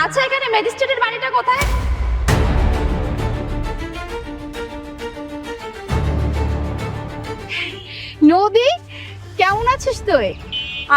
আচ্ছা এখানে ম্যাজিস্ট্রেটের বাড়িটা কোথায়? নদী, কেমন আছিস তুই?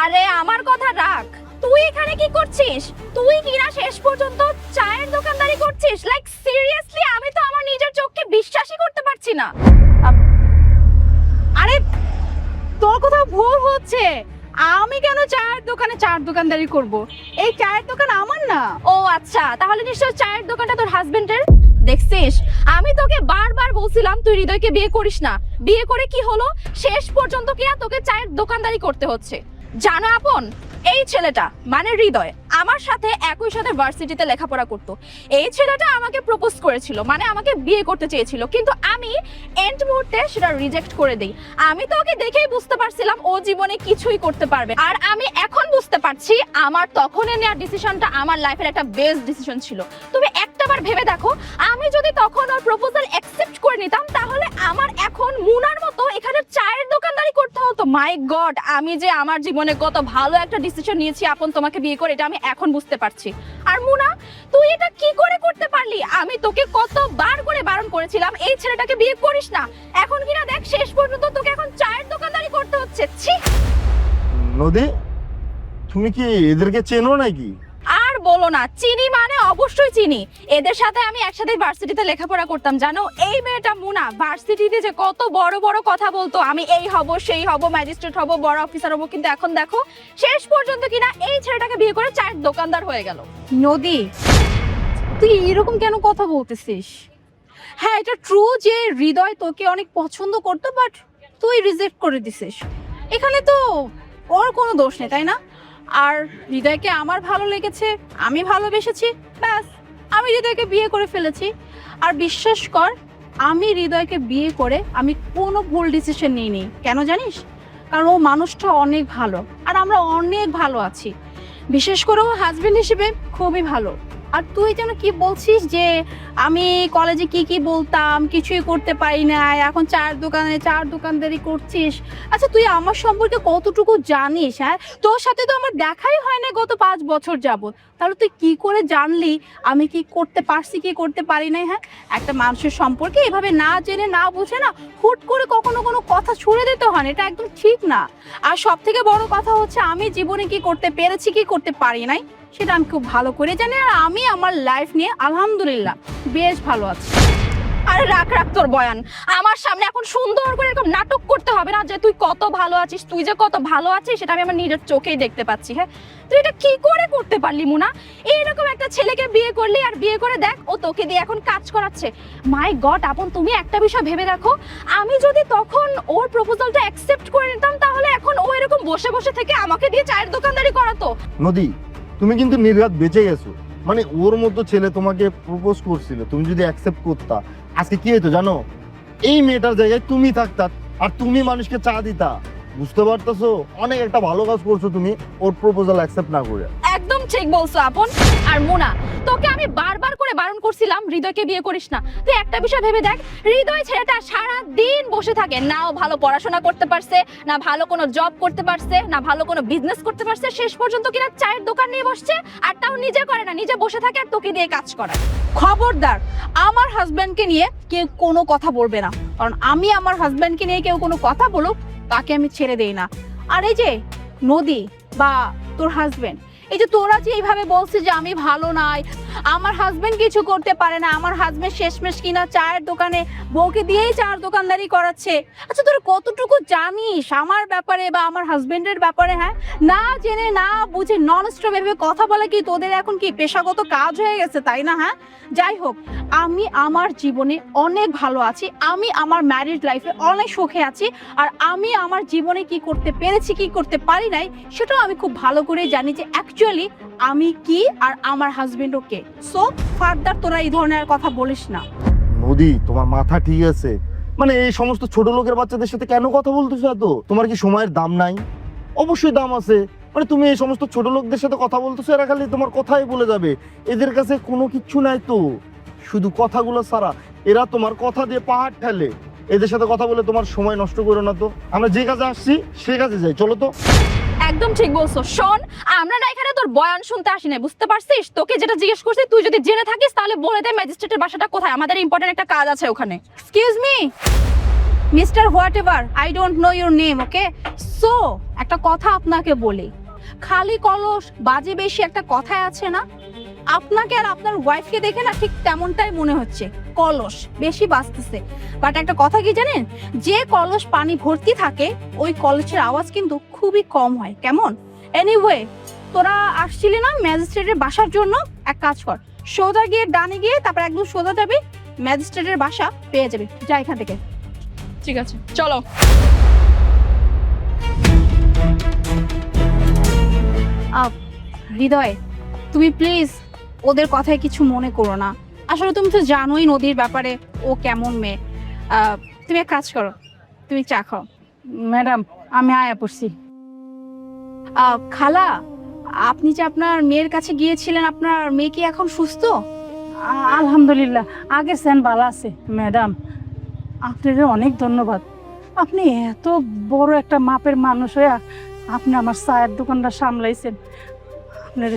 আরে আমার কথা রাখ, তুই এখানে কি করছিস? তুই কিনা শেষ পর্যন্ত চায়ের দোকানদারি করছিস? লাইক সিরিয়াসলি আমি তো আমার নিজের চোখকে বিশ্বাসই করতে পারছি না। আরে তোর কোথাও ভুল হচ্ছে। আমি কেন চায়ের দোকানে চায়ের দোকানদারি করব? এই চায়ের দোকান আমার না। ও আচ্ছা, তাহলে নিশ্চয় চায়ের দোকানটা তোর হাজবেন্ডের। দেখছিস, আমি তোকে বারবার বলছিলাম তুই হৃদয়কে বিয়ে করিস না। বিয়ে করে কি হলো? শেষ পর্যন্ত কিনা তোকে চায়ের দোকানদারি করতে হচ্ছে। জানো আপন, এই ছেলেটা মানে হৃদয় আমার সাথে একই সাথে ভার্সিটিতে লেখাপড়া করতো। এই ছেলেটা আমাকে প্রপোজ করেছিল, মানে আমাকে বিয়ে করতে চেয়েছিল, কিন্তু আমি এন্ড মুহূর্তে সেটা রিজেক্ট করে দেই। আমি তো ওকে দেখেই বুঝতে পারছিলাম ও জীবনে কিছুই করতে পারবে, আর আমি এখন বুঝতে পারছি আমার তখনই নেওয়া ডিসিশনটা আমার লাইফের একটা বেস্ট ডিসিশন ছিল। তুমি একটাবার ভেবে দেখো, আমি যদি তখন ওর প্রপোজাল অ্যাকসেপ্ট করে নিতাম তাহলে আমার এখন মুনার মতো এখানে চায়ের দোকানদারি করতে হতো। মাই গড, আমি যে আমার জীবনে কত ভালো একটা ডিসিশন নিয়েছি আপন তোমাকে বিয়ে করে, এটা আমি এখন বুঝতে পারছি। আর মুনা, তুই এটা কি করে করতে পারলি? আমি তোকে কতবার করে বারণ করেছিলাম এই ছেলেটাকে বিয়ে করিস না, এখন কিনা দেখ শেষ পর্যন্ত তোকে এখন চায়ের দোকানদারি করতে হচ্ছে। ছি! নদী, তুমি কি এদেরকে চেনো নাকি? আর বলো না, চিনি মানে অবশ্যই চিনি। এদের সাথে আমি একসাথে ভার্সিটিতে লেখাপড়া করতাম। জানো, এই মেয়েটা মুনা ভার্সিটিতে যে কত বড় বড় কথা বলতো, আমি এই হব সেই হব, ম্যাজিস্ট্রেট হব, বড় অফিসার হব, কিন্তু এখন দেখো শেষ পর্যন্ত কিনা এই ছেলেটাকে বিয়ে করে চায়ের দোকানদার হয়ে গেল। নদী, তুই এরকম কেন কথা বলতেছিস? হ্যাঁ, এটা ট্রু যে হৃদয় তোকে অনেক পছন্দ করতো, বাট তুই রিজেক্ট করে দিছিস। এখানে তো ওর কোনো দোষ নেই, তাই না? আর হৃদয়কে আমার ভালো লেগেছে, আমি ভালোবেসেছি, ব্যাস আমি হৃদয়কে বিয়ে করে ফেলেছি। আর বিশ্বাস কর, আমি হৃদয়কে বিয়ে করে আমি কোনো ভুল ডিসিশন নিইনি। কেন জানিস? কারণ ও মানুষটা অনেক ভালো, আর আমরা অনেক ভালো আছি। বিশেষ করে ও হাজবেন্ড হিসেবে খুবই ভালো। আর তুই যেন কি বলছিস যে আমি কলেজে কি কি বলতাম, কিছুই করতে পারি না, এখন চায়ের দোকানদারি করছিস। আচ্ছা, তুই আমার সম্পর্কে কতটুকু জানিস? হ্যাঁ, তোর সাথে তো আমার দেখাই হয় না গত 5 বছর যাবত। তাহলে তুই কি করে জানলি আমি কি করতে পারছি কি করতে পারি নাই? হ্যাঁ, একটা মানুষের সম্পর্কে এভাবে না জেনে না বুঝে না হুট করে কখনো কোনো কথা ছুড়ে দিতে হয় না, এটা একদম ঠিক না। আর সব থেকে বড় কথা হচ্ছে, আমি জীবনে কি করতে পেরেছি কি করতে পারি নাই সেটা আমি খুব ভালো করে জানি। আর আমি আমার লাইফ নিয়ে আলহামদুলিল্লাহ বেশ ভালো আছি। আরে রাখ রাখ তোর বয়ান, আমার সামনে এখন সুন্দর করে এরকম নাটক করতে হবে না যে তুই কত ভালো আছিস। তুই যে কত ভালো আছিস সেটা আমি আমার নিজের চোখেই দেখতে পাচ্ছি। হ্যাঁ, তুই এটা কি করে করতে পারলি মুনা? এইরকম একটা ছেলেকে বিয়ে করলি, আর বিয়ে করে দেখ ও তোকে দিয়ে এখন কাজ করাচ্ছে। মাই গড আপন, তুমি একটা বিষয় ভেবে দেখো, আমি যদি তখন ওর প্রপোজালটা অ্যাকসেপ্ট করে নিতাম তাহলে এখন ও এরকম বসে বসে থেকে আমাকে দিয়ে চায়ের দোকানদারি করাতো। নদী, তুমি কিন্তু নির্ঘাত বেঁচে গেছো। মানে ওর মতো ছেলে তোমাকে প্রপোজ করছিল, তুমি যদি অ্যাকসেপ্ট করতা আজকে কি হতো জানো? এই মেয়েটার জায়গায় তুমি থাকতা, আর তুমি মানুষকে চা দিতা। বুঝতে পারতেছো? অনেক একটা ভালো কাজ করছো তুমি ওর প্রপোজাল অ্যাকসেপ্ট না করে। একদম ঠিক বলছো আপন। আর মুনা, তোকে আমি বারবার করে বারণ করছিলাম হৃদয়কে বিয়ে করিস না। তুই একটা বিষয় ভেবে দেখ, হৃদয় ছেলেটা সারা দিন বসে থাকে, না ও ভালো পড়াশোনা করতে পারছে, না ভালো কোনো জব করতে পারছে, না ভালো কোনো বিজনেস করতে পারছে। শেষ পর্যন্ত কিনা চায়ের দোকান নিয়ে বসছে, আর তাও নিজে করে না, নিজে বসে থাকে আর তোকে দিয়ে কাজ করায়। খবরদার, আমার হাজব্যান্ডকে নিয়ে কেউ কোনো কথা বলবে না, কারণ আমি আমার হাজব্যান্ডকে নিয়ে কেউ কোনো কথা বলুক তাকে আমি ছেড়ে দেই না। আর এই যে নদী বা তোর হাজব্যান্ড, এই যে তোরা যে এইভাবে বলছিস যে আমি ভালো নাই, আমার হাজবেন্ড কিছু করতে পারে না, আমার হাজবেন্ড শেষমেশ কিনা চায়ের দোকানে বউকে দিয়েই চায়ের দোকানদারি করাচ্ছে। আচ্ছা, তোরা কতটুকু জানিস আমার ব্যাপারে বা আমার হাজবেন্ডের ব্যাপারে? হ্যাঁ, না জেনে না বুঝে নন স্টপ এভাবে কথা বলা কি তোদের এখন কি পেশাগত কাজ হয়ে গেছে, তাই না? হ্যাঁ, যাই হোক, আমি আমার জীবনে অনেক ভালো আছি, আমি আমার ম্যারিড লাইফে অনেক সুখে আছি। আর আমি আমার জীবনে কি করতে পেরেছি কি করতে পারি নাই সেটাও আমি খুব ভালো করে জানি যে অ্যাকচুয়ালি আমি কি আর আমার হাজবেন্ডও কে। সো ফার্দার তোরা এই ধরনের কথা বলিস না। নদী, তোমার মাথা ঠিক আছে? মানে এই সমস্ত ছোট লোকের বাচ্চাদের সাথে কেন কথা বলতেছো এত? তোমার কি সময়ের দাম নাই? অবশ্যই দাম আছে। মানে তুমি এই সমস্ত ছোট লোকদের সাথে কথা বলতেছো, এরা খালি তোমার কথাই বলে যাবে। এদের কাছে কোনো কিচ্ছু নাই তো, শুধু কথাগুলো ছাড়া। এরা তোমার কথা দিয়ে পাহাড় ঠেলে। এদের সাথে কথা বলে তোমার সময় নষ্ট করো না তো। আমরা যে কাজে আসছি সে কাজে যাই, চলো তো। একদম ঠিক বলছো। শোন, আমরা না এখানে তোর বয়ান শুনতে আসি না, বুঝতে পারছিস? তোকে যেটা জিজ্ঞেস করছি তুই যদি জেনে থাকিস তাহলে বলে দে ম্যাজিস্ট্রেটের বাসাটা কোথায়, আমাদের ইম্পর্টেন্ট একটা কাজ আছে ওখানে। Excuse me mister what ever, I don't know your name, okay? So একটা কথা আপনাকে বলি, খালি কলস বাজে বেশি একটা কথায় আছে না, আপনাকে আর আপনার ওয়াইফকে দেখে না ঠিক তেমনটাই মনে হচ্ছে, কলস বেশি বাজতেছে। বাট একটা কথা কি জানেন, যে কলস পানি ভর্তি থাকে ওই কলসের আওয়াজ কিন্তু খুবই কম হয়, কেমন? এনিওয়ে, তোরা আসছিলি না ম্যাজিস্ট্রেটের বাসার জন্য, এক কাজ কর, সোজা গিয়ে ডানে গিয়ে তারপর একদম সোজা যাবি, ম্যাজিস্ট্রেটের বাসা পেয়ে যাবি, যা এখান থেকে। ঠিক আছে, চলো। হৃদয়, তুমি প্লিজ ওদের কথায় কিছু মনে করো না, আসলে তুমি তো জানোই নদীর ব্যাপারে ও কেমন মেয়ে। তুমি এক কাজ করো, তুমি চা খাও। ম্যাডাম আমি আয়া পড়ছি। খালা, আপনি যে আপনার মেয়ের কাছে গিয়েছিলেন, আপনার মেয়ে কি এখন সুস্থ? আলহামদুলিল্লাহ, আগের সেন ভালো আছে। ম্যাডাম আপনাদের অনেক ধন্যবাদ, আপনি এত বড় একটা মাপের মানুষ হয়ে আপনি আমার চায়ের দোকানটা সামলাইছেন, আপনার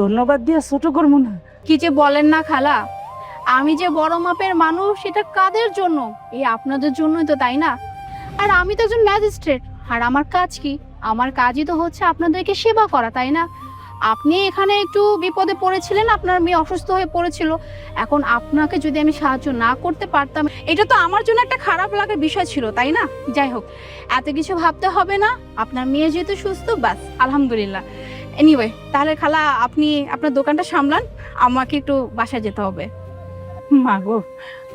ধন্যবাদ দিয়ে ছোট করবো না। কি যে বলেন না খালা, আমি যে বড় মাপের মানুষ এটা কাদের জন্য? এই আপনাদের জন্যই তো, তাই না? আর আমি তো একজন ম্যাজিস্ট্রেট, আর আমার কাজ কি? আমার কাজই তো হচ্ছে আপনাদেরকে সেবা করা, তাই না? আপনি এখানে একটু বিপদে পড়েছিলেন, আপনার মেয়ে অসুস্থ হয়ে পড়েছিল, এখন আপনাকে যদি আমি সাহায্য না করতে পারতাম এটা তো আমার জন্য একটা খারাপ লাগার বিষয় ছিল, তাই না? যাই হোক, এত কিছু ভাবতে হবে না, আপনার মেয়ে যেহেতু সুস্থ, ব্যাস আলহামদুলিল্লাহ। এনিওয়ে, তাহলে খালা আপনি আপনার দোকানটা সামলান, আমাকে একটু বাসায় যেতে হবে। মা গো,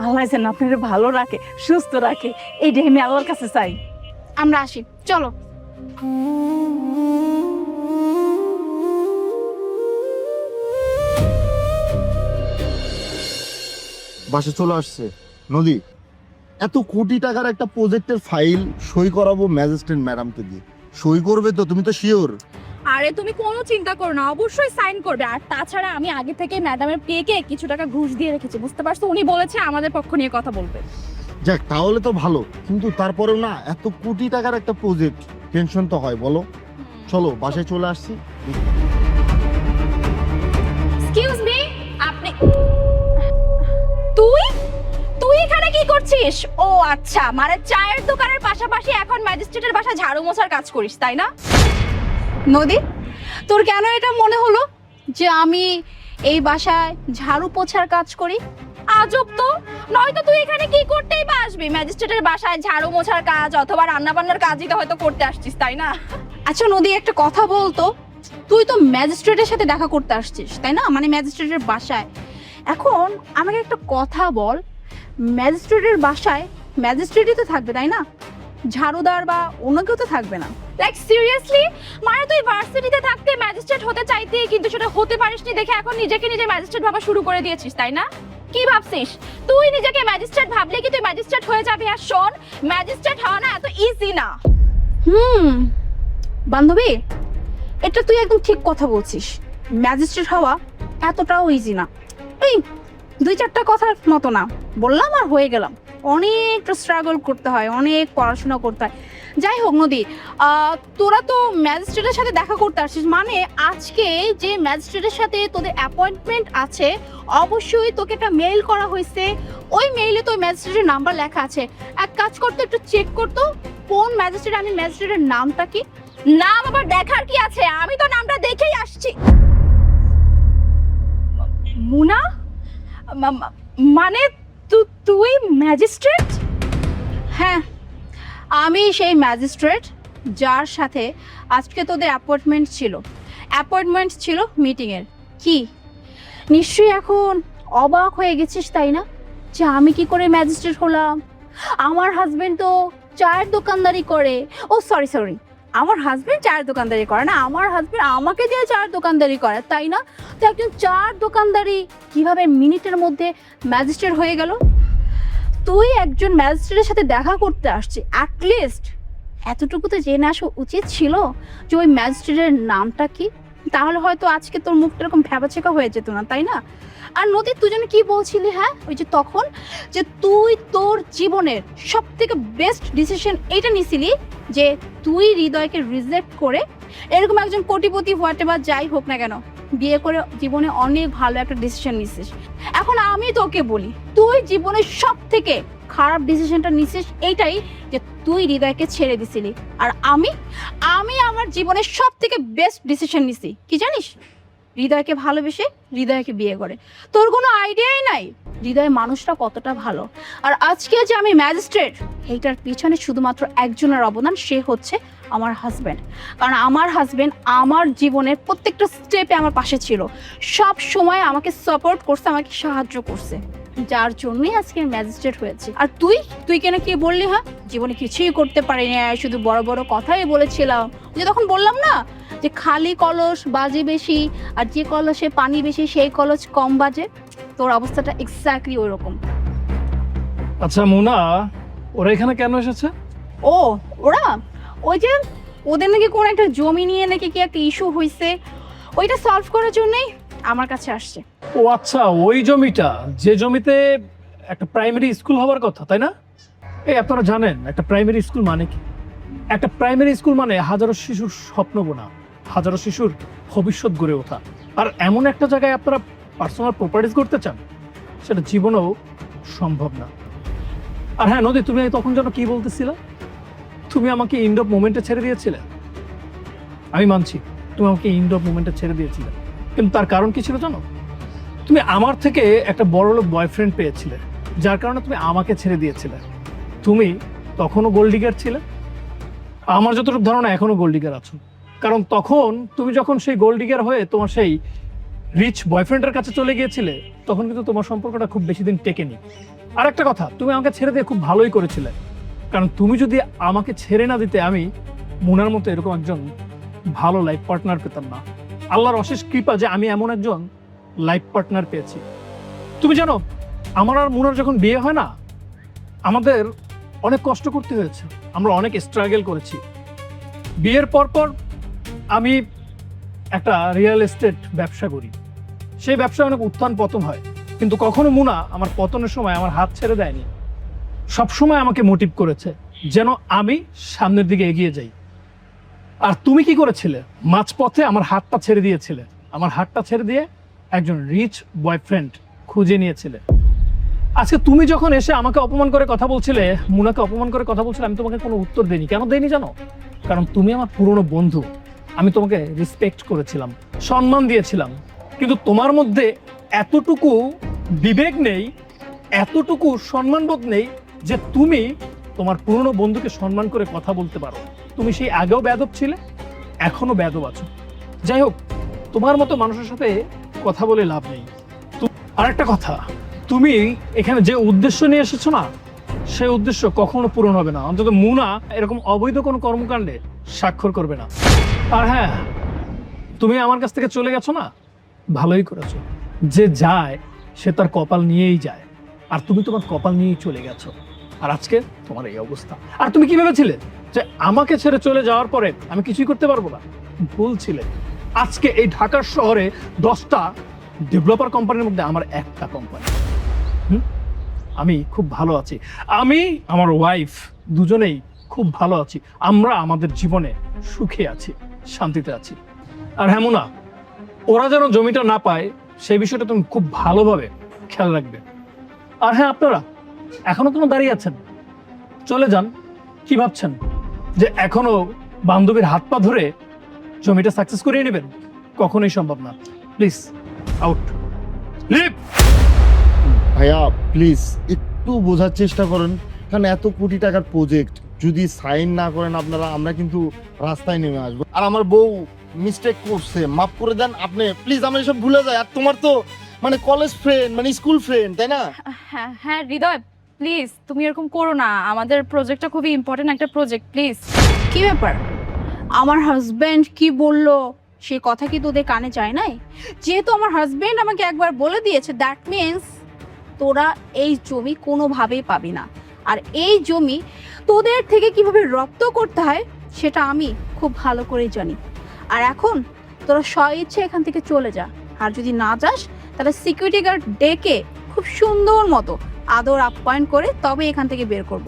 আল্লাহ যেন আপনার ভালো রাখে, সুস্থ রাখে, এইটাই আমি আল্লাহর কাছে চাই। আমরা আসি, চলো। বাসে চলে আসছে। নদী, এত কোটি টাকার একটা প্রজেক্টের ফাইল সই করাবো ম্যাজিস্ট্রেট ম্যাডামকে দিয়ে, সই করবে তো? তুমি তো শিওর? আরে তুমি কোনো চিন্তা করো না, অবশ্যই সাইন করবে। আর তাছাড়া আমি আগে থেকে ম্যাডামের পেকে কিছু টাকা ঘুষ দিয়ে রেখেছি, বুঝতে পারছো? উনি বলেছে আমাদের পক্ষ নিয়ে কথা বলবে। যাক, তাহলে তো ভালো, কিন্তু তারপরেও না, এত কোটি টাকার একটা প্রজেক্ট, টেনশন তো হয়, বলো? চলো বাসায় চলে আসছি। এক্সকিউজ মি, আপনি তুই তুই এখানে কি করছিস? ও আচ্ছা, মানে চায়ের দোকানের পাশাপাশি এখন ম্যাজিস্ট্রেটের বাসায় ঝাড়ু মোছার কাজ করিস, তাই না? নদী, তোর কেন এটা মনে হলো যে আমি এই বাসায় ঝাড়ু পোছার কাজ করি? আজব তো, নয়তো তুই এখানে কি করতেই বা আসবি? ম্যাজিস্ট্রেটের বাসায় ঝাড়ু মোছার কাজ অথবা রান্না বান্নার কাজই তো হয়তো করতে আসছিস, তাই না? আচ্ছা নদী, একটা কথা বলতো, তুই তো ম্যাজিস্ট্রেটের সাথে দেখা করতে আসছিস, তাই না? মানে ম্যাজিস্ট্রেটের বাসায়। এখন আমাকে একটা কথা বল, ম্যাজিস্ট্রেটের বাসায় ম্যাজিস্ট্রেটই তো থাকবে, তাই না? ঝাড়ুদার বা অন্য কেউ তো থাকবে না। লাইক সিরিয়াসলি, মানে তুই ভার্সিটিতে থাকতে ম্যাজিস্ট্রেট হতে চাইতে কিন্তু সেটা হতে পারিসনি দেখে এখন নিজেকে নিজে ম্যাজিস্ট্রেট ভাবা শুরু করে দিয়েছিস, তাই না? কি ভাবছিস তুই নিজেকে ম্যাজিস্ট্রেট ভাবলে কি তুই ম্যাজিস্ট্রেট হয়ে যাবি? আর শোন, ম্যাজিস্ট্রেট হওয়া না এত ইজি না। বান্ধবী, এটা তুই একদম ঠিক কথা বলছিস, ম্যাজিস্ট্রেট হওয়া এতটাও ইজি না। এই 2-4টা কথার মতো না, বললাম আর হয়ে গেলাম, অনেকটা স্ট্রাগল করতে হয়, অনেক পড়াশোনা করতে হয়। যাই হোক নদী, তোরা তো ম্যাজিস্ট্রেটের সাথে দেখা করতে আসছিস, মানে আজকে যে ম্যাজিস্ট্রেটের সাথে তোদের অ্যাপয়েন্টমেন্ট আছে অবশ্যই তোকে একটা মেইল করা হয়েছে, ওই মেইলে তো ম্যাজিস্ট্রেটের নাম্বার লেখা আছে। এক কাজ করতো, একটু চেক করতো কোন ম্যাজিস্ট্রেট, আমি ম্যাজিস্ট্রেটের নামটা কি? নাম আবার দেখার কি আছে? আমি তো নামটা দেখেই আসছি। মুনা, মানে তুই ম্যাজিস্ট্রেট? হ্যাঁ, আমি সেই ম্যাজিস্ট্রেট যার সাথে আজকে তোদের অ্যাপয়েন্টমেন্ট ছিল মিটিংয়ের। কি নিশ্চয়ই এখন অবাক হয়ে গেছিস, তাই না, যে আমি কি করে ম্যাজিস্ট্রেট হলাম? আমার হাজবেন্ড তো চায়ের দোকানদারি করে। ও সরি, আমার হাজবেন্ড চায়ের দোকানদারি করে না, আমার হাজবেন্ড আমাকে দিয়ে চায়ের দোকানদারি করে, তাই না? তো একজন চায়ের দোকানদারি কিভাবে মিনিটের মধ্যে ম্যাজিস্ট্রেট হয়ে গেল? তুই একজন ম্যাজিস্ট্রেটের সাথে দেখা করতে আসছি, অ্যাটলিস্ট এতটুকু তো জেনে আসা উচিত ছিল যে ওই ম্যাজিস্ট্রেটের নামটা কি। তাহলে হয়তো আজকে তোর মুখটা এরকম ভ্যাবাচেকা হয়ে যেত না, তাই না? আর নদী, তুই যেন কি বলছিলি, হ্যাঁ ওই যে তখন, যে তুই তোর জীবনের সব থেকে বেস্ট ডিসিশন এইটা নিছিলি যে তুই হৃদয়কে রিজেক্ট করে এরকম একজন কোটিপতি হোয়াটেভার যাই হোক না কেন বিয়ে করে জীবনে অনেক ভালো একটা ডিসিশন নিছিস। এখন আমি তোকে বলি, তুই জীবনের সব থেকে খারাপ ডিসিশনটা নিছিস এইটাই যে তুই হৃদয়কে ছেড়ে দিছিলি। আর আমি আমার জীবনের সব থেকে বেস্ট ডিসিশন নিছি কি জানিস? হৃদয়কে ভালোবেসে হৃদয়কে বিয়ে করে। তোর কোনো আইডিয়াই নাই হৃদয় মানুষটা কতটা ভালো। আর আজকে যে আমি ম্যাজিস্ট্রেট, এইটার পিছনে শুধুমাত্র একজনের অবদান, সে হচ্ছে আমার হাজব্যান্ড। কারণ আমার হাজব্যান্ড আমার জীবনের প্রত্যেকটা স্টেপে আমার পাশে ছিল, সব সময় আমাকে সাপোর্ট করছে, আমাকে সাহায্য করছে, যার জন্যই আজকে ম্যাজিস্ট্রেট হয়েছে। আর তুই কেন কি বললি? হ্যাঁ, জীবনে কিছুই করতে পারিনি, শুধু বড় বড় কথাই বলেছিলাম। যে তখন বললাম না যে খালি কলস বাজে বেশি, আর যে কলসে পানি বেশি সেই কলস কম বাজে। তোর অবস্থাটা এক্স্যাক্টলি ওই রকম। আচ্ছা মুনা, ওরা এখানে কেন এসেছে? ও ওরা ওই যে ওদের নাকি কোন একটা জমি নিয়ে নাকি কি একটা ইস্যু হয়েছে, ওইটা সলভ করার জন্যই আমার কাছে আসছে। ও আচ্ছা, ওই জমিটা, যে জমিতে একটা প্রাইমারি স্কুল হওয়ার কথা, তাই না? এই আপনারা জানেন একটা প্রাইমারি স্কুল মানে কি? একটা প্রাইমারি স্কুল মানে হাজারো শিশুর স্বপ্ন বোনা, হাজারো শিশুর ভবিষ্যৎ গড়ে ওঠা। আর এমন একটা জায়গায় আপনারা পার্সোনাল প্রপার্টিজ করতে চান, সেটা জীবনেও সম্ভব না। আর হ্যাঁ নদী, তুমি তখন যেন কি বলতেছিলে? তুমি আমাকে এন্ড অফ মোমেন্টে ছেড়ে দিয়েছিলে। আমি মানছি তুমি আমাকে এন্ড অফ মোমেন্টে ছেড়ে দিয়েছিলে, কিন্তু তার কারণ কি ছিল জানো? তুমি আমার থেকে একটা বড়লোক বয়ফ্রেন্ড পেয়েছিলে, যার কারণে তুমি আমাকে ছেড়ে দিয়েছিলে। তুমি তখনও গোল্ড ডিগার ছিলে, আমার যতটুকু ধারণা এখনো গোল্ড ডিগার আছো। কারণ তখন তুমি যখন সেই গোল্ড ডিগার হয়ে তোমার সেই রিচ বয়ফ্রেন্ডের কাছে চলে গিয়েছিলে, তখন কিন্তু তোমার সম্পর্কটা খুব বেশি দিন টেকেনি। আর একটা কথা, তুমি আমাকে ছেড়ে দিয়ে খুব ভালোই করেছিলে, কারণ তুমি যদি আমাকে ছেড়ে না দিতে, আমি মুনার মতো এরকম একজন ভালো লাইফ পার্টনার পেতাম না। আল্লাহর অশেষ কৃপা যে আমি এমন একজন লাইফ পার্টনার পেয়েছি। তুমি জানো, আমার আর মুনার যখন বিয়ে হয় না, আমাদের অনেক কষ্ট করতে হয়েছে, আমরা অনেক স্ট্রাগল করেছি। বিয়ের পর আমি একটা রিয়েল এস্টেট ব্যবসা করি, সেই ব্যবসায় অনেক উত্থান পতন হয়, কিন্তু কখনো মুনা আমার পতনের সময় আমার হাত ছেড়ে দেয়নি। সবসময় আমাকে মোটিভ করেছে যেন আমি সামনের দিকে এগিয়ে যাই। আর তুমি কি করেছিলে? মাঝপথে আমার হাতটা ছেড়ে দিয়েছিলে, আমার হাতটা ছেড়ে দিয়ে একজন রিচ বয়ফ্রেন্ড খুঁজে নিয়েছিলে। আজকে তুমি যখন এসে আমাকে অপমান করে কথা বলছিলে, মুনাকে অপমান করে কথা বলছিলে, আমি তোমাকে কোনো উত্তর দেইনি। কেন দেইনি জানো? কারণ তুমি আমার পুরনো বন্ধু, আমি তোমাকে রেসপেক্ট করেছিলাম, সম্মান দিয়েছিলাম। কিন্তু তোমার মধ্যে এতটুকু বিবেক নেই, এতটুকু সম্মানবোধ নেই যে তুমি তোমার পুরনো বন্ধুকে সম্মান করে কথা বলতে পারো। তুমি সেই আগেও বেয়াদব ছিলে, এখনো বেয়াদব আছো। যাই হোক, তোমার মতো মানুষের সাথে কথা বলে লাভ নেই। আর একটা কথা, তুমি এখানে যে উদ্দেশ্য নিয়ে এসেছো না, সেই উদ্দেশ্য কখনো পূরণ হবে না। অন্তত মুনা এরকম অবৈধ কোনো কর্মকাণ্ডে স্বাক্ষর করবে না। আর হ্যাঁ, তুমি আমার কাছ থেকে চলে গেছো না, ভালোই করেছো। যে যায় সে তার কপাল নিয়েই যায়, আর তুমি তোমার কপাল নিয়েই চলে গেছো। আর আজকে তোমার এই অবস্থা। আর তুমি কি ভেবেছিলে যে আমাকে ছেড়ে চলে যাওয়ার পরে আমি কিছুই করতে পারবো না? ভুল ছিলে। আজকে এই ঢাকার শহরে 10টা ডেভেলপার কোম্পানির মধ্যে আমার একটা কোম্পানি। আমি খুব ভালো আছি, আমি আমার ওয়াইফ দুজনেই খুব ভালো আছি। আমরা আমাদের জীবনে সুখে আছি, শান্তিতে আছি। আর হ্যাঁ মুনা, ওরা যেন জমিটা না পায় সেই বিষয়টা তুমি খুব ভালোভাবে খেয়াল রাখবে। আর হ্যাঁ, আপনারা এখনো কোনো দাঁড়িয়ে আছেন, চলে যান। কি ভাবছেন যে এখনো বান্ধবীর হাত পা ধরে জমিটা সাকসেস করিয়ে নেবেন? কখনোই সম্ভব না। Please out, leave. ভাইয়া প্লিজ একটু বোঝার চেষ্টা করেন, কারণ এত কোটি টাকার প্রজেক্ট যদি সাইন না করেন আপনারা, আমরা কিন্তু রাস্তায় নেমে আসবো। আর আমার বউ মিস্টেক করছে, মাফ করে দেন আপনি প্লিজ, আমরা এসব ভুলে যাই। আর তোমার তো মানে কলেজ ফ্রেন্ড, মানে স্কুল ফ্রেন্ড, তাই না? হ্যাঁ হ্যাঁ হৃদয়, প্লিজ তুমি এরকম করো না, আমাদের প্রজেক্টটা খুবই ইম্পর্টেন্ট একটা প্রজেক্ট, প্লিজ। কি ব্যাপার, আমার হাজবেন্ড কি বললো সে কথা কি তোদের কানে যায় নাই? যেহেতু আমার হাজবেন্ড আমাকে একবার বলে দিয়েছে, দ্যাট মিন্স তোরা এই জমি কোনোভাবেই পাবি না। আর এই জমি তোদের থেকে কিভাবে রপ্ত করতে হয় সেটা আমি খুব ভালো করেই জানি। আর এখন তোরা স্বইচ্ছে এখান থেকে চলে যা। আর যদি না যাস তাহলে সিকিউরিটি গার্ড ডেকে খুব সুন্দর মতো আদর আপ্যায়ন করে তবে এখান থেকে বের করব।